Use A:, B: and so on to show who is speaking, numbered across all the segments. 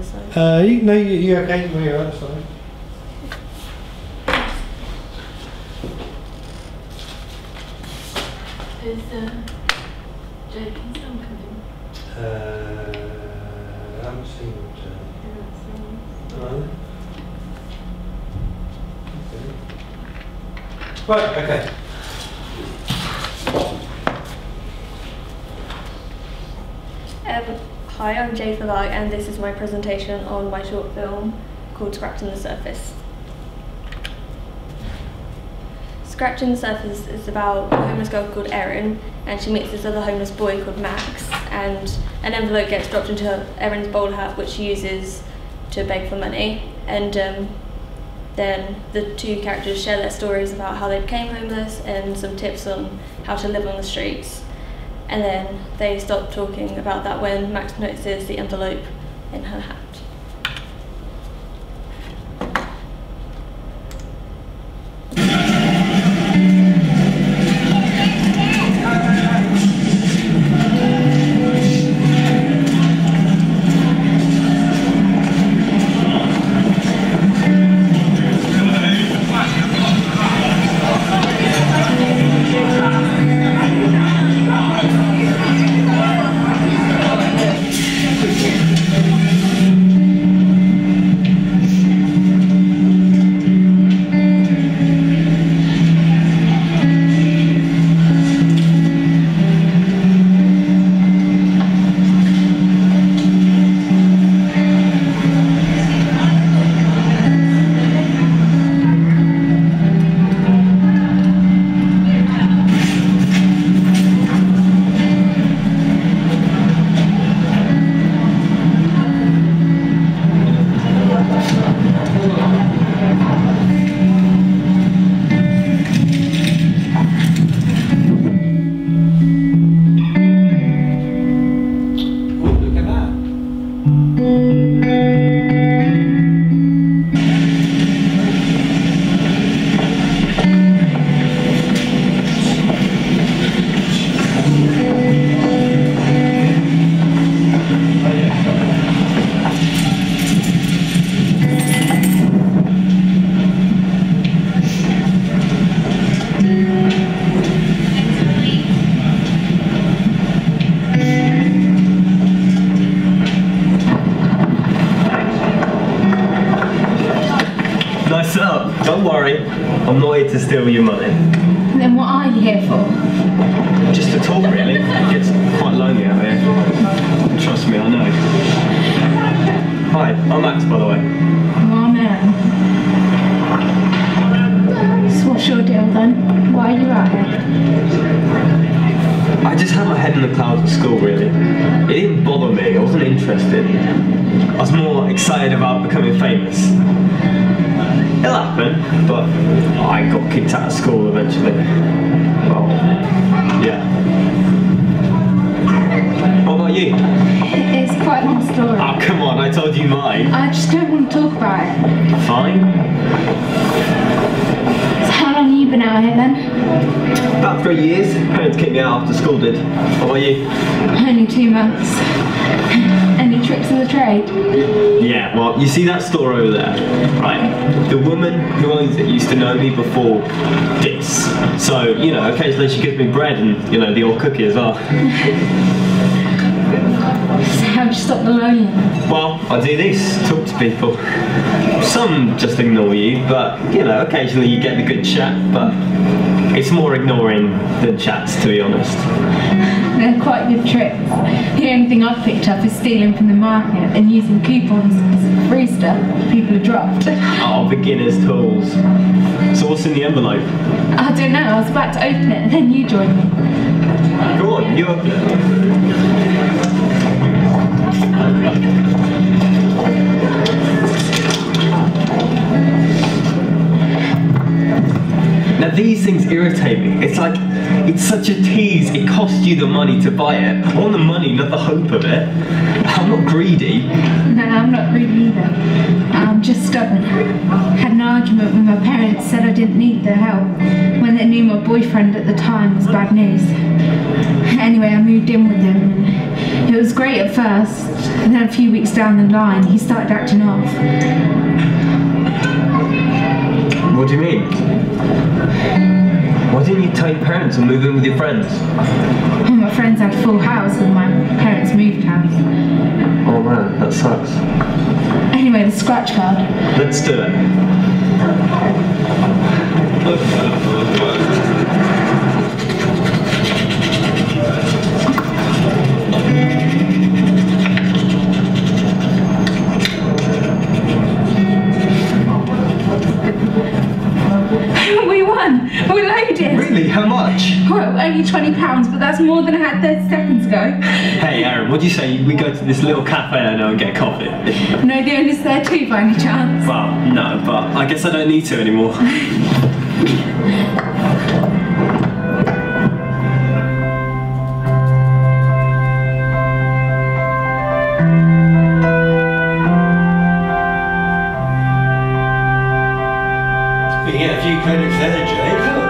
A: side.
B: You're okay. You're right, sorry.
C: Is Jake and Sam coming?
B: I haven't seen them today. No. Okay. Right, okay.
D: Hi, I'm Jade Light, and this is my presentation on my short film called Scratching the Surface. Scratching the Surface is about a homeless girl called Erin, and she meets this other homeless boy called Max, and an envelope gets dropped into Erin's bowler hat, which she uses to beg for money. And then the two characters share their stories about how they became homeless and some tips on how to live on the streets. And then they stop talking about that when Max notices the envelope in her hat.
E: Don't worry, I'm not here to steal your money.
F: Then what are you here for?
E: Just to talk, really. It gets quite lonely out here. Trust me, I know. Hi, I'm Max, by the way.
F: Oh man. So what's your deal then? Why are you out here?
E: I just had my head in the clouds at school, really. It didn't bother me, I wasn't interested. I was more excited about becoming famous. It'll happen, but I got kicked out of school eventually. Well, yeah. What about you?
F: It's quite a long story.
E: Oh, come on, I told you mine.
F: I just don't want to talk about it.
E: Fine.
F: So how long have you been out here then?
E: About 3 years. Parents kicked me out after school did. What about you?
F: Only 2 months. Any tricks of the trade?
E: Yeah, well, you see that store over there, right? The woman who owns it used to know me before this. So, you know, occasionally she gives me bread and, you know, the old cookie as well.
F: So how'd you stop the loneliness?
E: Well, I do this, talk to people. Some just ignore you, but, you know, occasionally you get the good chat, but it's more ignoring than chats, to be honest.
F: They're quite good tricks. The only thing I've picked up is stealing from the market and using coupons as free stuff people have dropped.
E: Oh, beginner's tools. So what's in the envelope?
F: I don't know, I was about to open it and then you joined me.
E: Go on, you open it. Now these things irritate me. It's like, it's such a tease. It costs you the money to buy it. I want the money, not the hope of it. I'm not greedy.
F: No, I'm not greedy either. I'm just stubborn. Had an argument with my parents, said I didn't need their help, when they knew my boyfriend at the time was bad news. Anyway, I moved in with them and it It was great at first, and then a few weeks down the line, he started acting off.
E: What do you mean? Why didn't you tell your parents and move in with your friends?
F: Well, my friends had a full house, and my parents moved house.
E: Oh man, that sucks.
F: Anyway, the scratch card.
E: Let's do it.
F: We won! We're loaded!
E: Really? How much?
F: Well, only £20, but that's more than I had 30 seconds ago.
E: Hey Aaron, what do you say we go to this little cafe I know and get a coffee?
F: No, the owner's there too, by any chance.
E: Well, no, but I guess I don't need to anymore.
B: You get a few credits there, James. Look.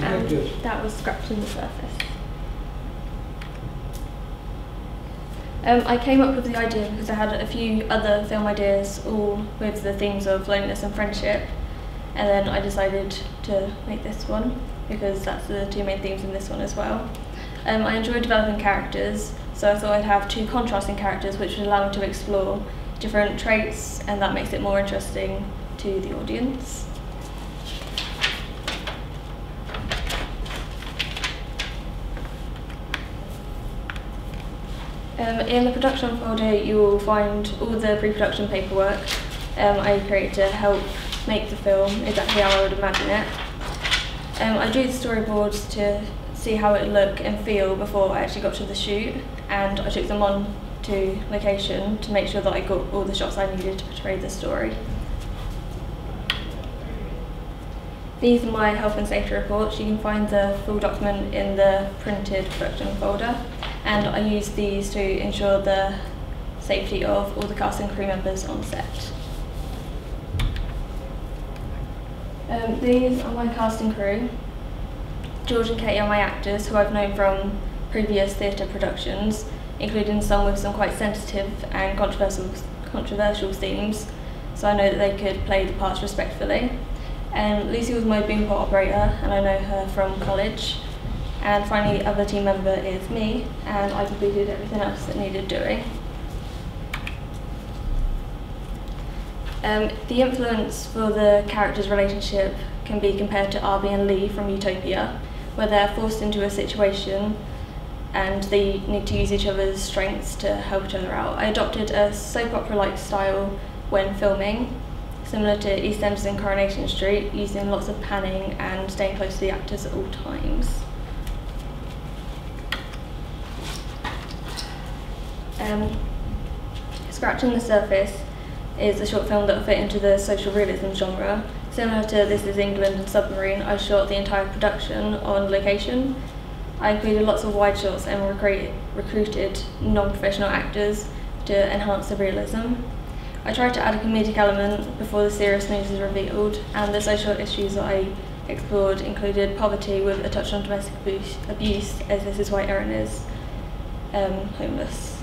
D: And
B: good.
D: that was Scratching the Surface. I came up with the idea because I had a few other film ideas, all with the themes of loneliness and friendship, and then I decided to make this one because that's the two main themes in this one as well. I enjoy developing characters, so I thought I'd have two contrasting characters which would allow me to explore different traits, and that makes it more interesting to the audience. In the production folder you will find all the pre-production paperwork I created to help make the film exactly how I would imagine it. I drew the storyboards to see how it would look and feel before I actually got to the shoot, and I took them on to location to make sure that I got all the shots I needed to portray the story. These are my health and safety reports. You can find the full document in the printed production folder, and I use these to ensure the safety of all the cast and crew members on set. These are my cast and crew. George and Katie are my actors, who I've known from previous theatre productions, including some with some quite sensitive and controversial themes, so I know that they could play the parts respectfully. Lucy was my boom pot operator, and I know her from college. And finally, the other team member is me, and I completed everything else that needed doing. The influence for the characters' relationship can be compared to Arby and Lee from Utopia, where they're forced into a situation and they need to use each other's strengths to help each other out. I adopted a soap opera-like style when filming, similar to EastEnders and Coronation Street, using lots of panning and staying close to the actors at all times. Scratching the Surface is a short film that will fit into the social realism genre. Similar to This Is England and Submarine, I shot the entire production on location. I included lots of wide shots and recruited non-professional actors to enhance the realism. I tried to add a comedic element before the serious news is revealed, and the social issues that I explored included poverty with a touch on domestic abuse, as this is why Erin is homeless.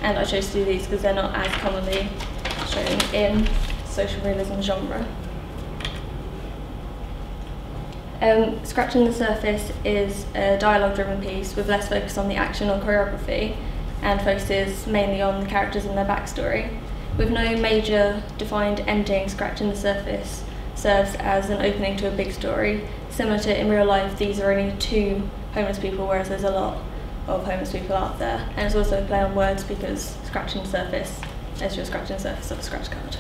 D: And I chose to do these because they're not as commonly shown in social realism genre. Scratching the Surface is a dialogue-driven piece with less focus on the action or choreography, and focuses mainly on the characters and their backstory. With no major defined ending, Scratching the Surface serves as an opening to a big story. Similar to in real life, these are only 2 homeless people, whereas there's a lot of homeless people out there. And it's also a play on words because Scratching the Surface is just scratching the surface of a scratch card.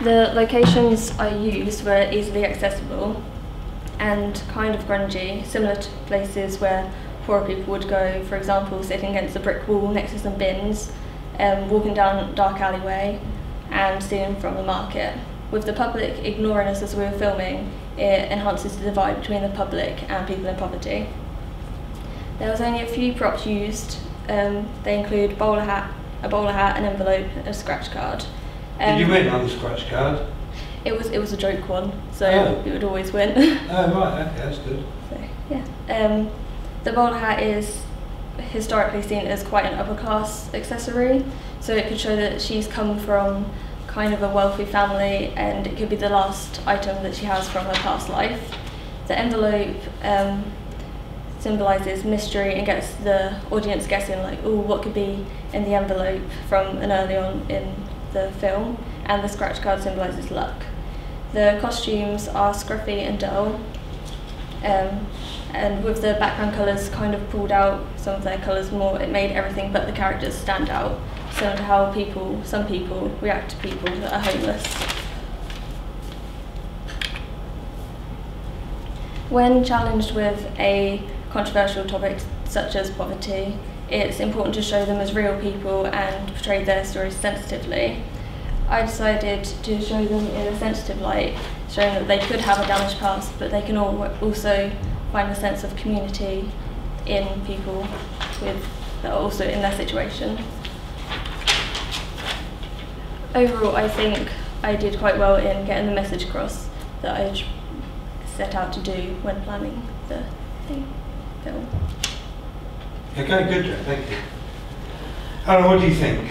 D: The locations I used were easily accessible and kind of grungy, similar to places where poor people would go, for example sitting against a brick wall next to some bins, walking down a dark alleyway and stealing from the market. With the public ignoring us as we were filming, it enhances the divide between the public and people in poverty. There was only a few props used. They include a bowler hat, an envelope, and a scratch card.
B: Did you win on the scratch card?
D: It was a joke one, so
B: Oh.
D: we would always win.
B: Oh right, okay, that's good.
D: So yeah, the bowler hat is historically seen as quite an upper class accessory, so it could show that she's come from kind of a wealthy family, and it could be the last item that she has from her past life. The envelope symbolises mystery and gets the audience guessing, like, oh, what could be in the envelope from an early on in the film, and the scratch card symbolises luck. The costumes are scruffy and dull, and with the background colours kind of pulled out some of their colours more, it made everything but the characters stand out, similar to how some people react to people that are homeless. When challenged with a controversial topic such as poverty, it's important to show them as real people and portray their stories sensitively. I decided to show them in a sensitive light, showing that they could have a damaged past, but they can also find a sense of community in people that are also in their situation. Overall, I think I did quite well in getting the message across that I set out to do when planning the film.
B: Okay, good, Jo, thank you. Alan, what do you think?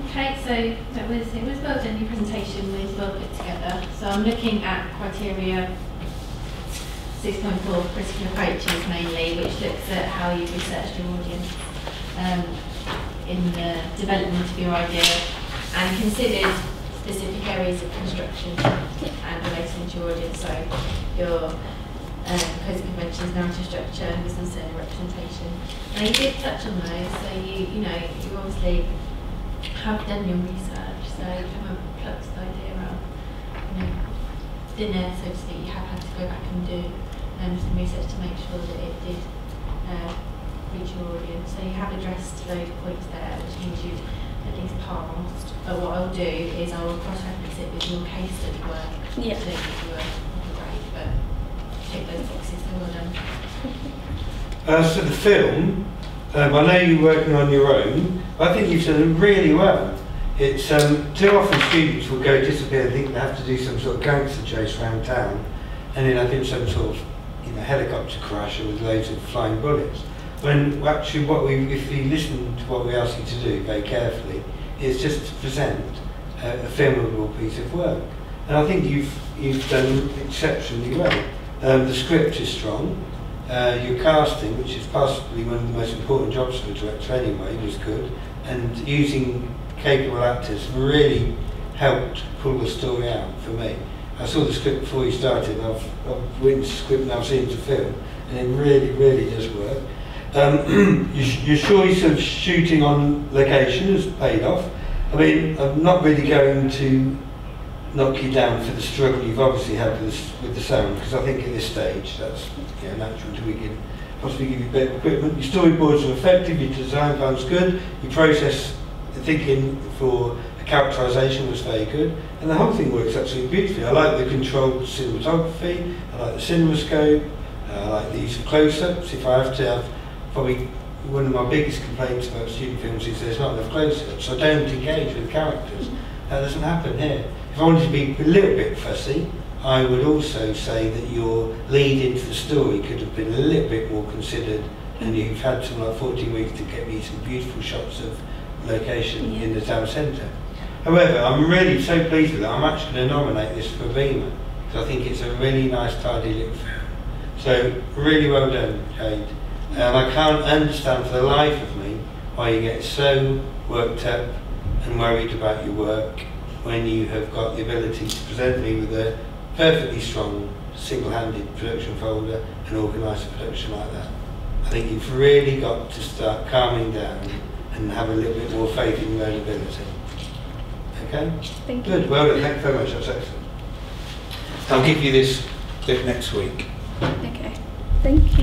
A: Okay, so it was well done. Your presentation was well put together. So I'm looking at criteria 6.4 critical approaches mainly, which looks at how you've researched your audience in the development of your idea and considered specific areas of construction and relating to your audience. So your codes of conventions, narrative structure, business and representation. Now you did touch on those, so you obviously have done your research, so you haven't plucked the idea out, thin air, so to speak. You have had to go back and do some research to make sure that it did reach your audience. So you have addressed those points there, which means you've at least passed. But what I'll do is I'll cross-reference it with your case study work.
D: Yeah.
A: So that you were great, but tick those boxes, so well done.
B: So the film, I know you're working on your own. I think you've done really well. It's too often students will go disappear and think they have to do some sort of gangster chase around town, and then I think some sort of helicopter crash with loads of flying bullets. When actually, if you listen to what we ask you to do very carefully, is just to present a filmable piece of work. And I think you've done exceptionally well. The script is strong. Your casting, which is possibly one of the most important jobs for a director anyway, was good, and using capable actors really helped pull the story out for me. I saw the script before you started, and I've witnessed the script and I've seen it to film, and it really, really does work. Your choice of shooting on location has paid off. I mean, I'm not really going to knock you down for the struggle you've obviously had with the sound, because I think at this stage that's natural until we can possibly give you better equipment. Your storyboards are effective, your design plan's good, your process thinking for a characterisation was very good, and the whole thing works absolutely beautifully. I like the controlled cinematography, I like the CinemaScope, I like the use of close-ups. If I have to have, probably one of my biggest complaints about student films is there's not enough close-ups. I don't engage with characters. That doesn't happen here. If I wanted to be a little bit fussy, I would also say that your lead into the story could have been a little bit more considered, and you've had something like 14 weeks to get me some beautiful shots of location in the town centre. However, I'm really so pleased with it, I'm actually going to nominate this for Beamer, because I think it's a really nice, tidy little film. So, really well done, Jade. And I can't understand for the life of me why you get so worked up and worried about your work when you have got the ability to present me with a perfectly strong, single-handed production folder and organise a production like that. I think you've really got to start calming down and have a little bit more faith in your own ability. Okay?
D: Thank you.
B: Good, well done, thank you very much, that's excellent. I'll give you this bit next week.
D: Okay, thank you.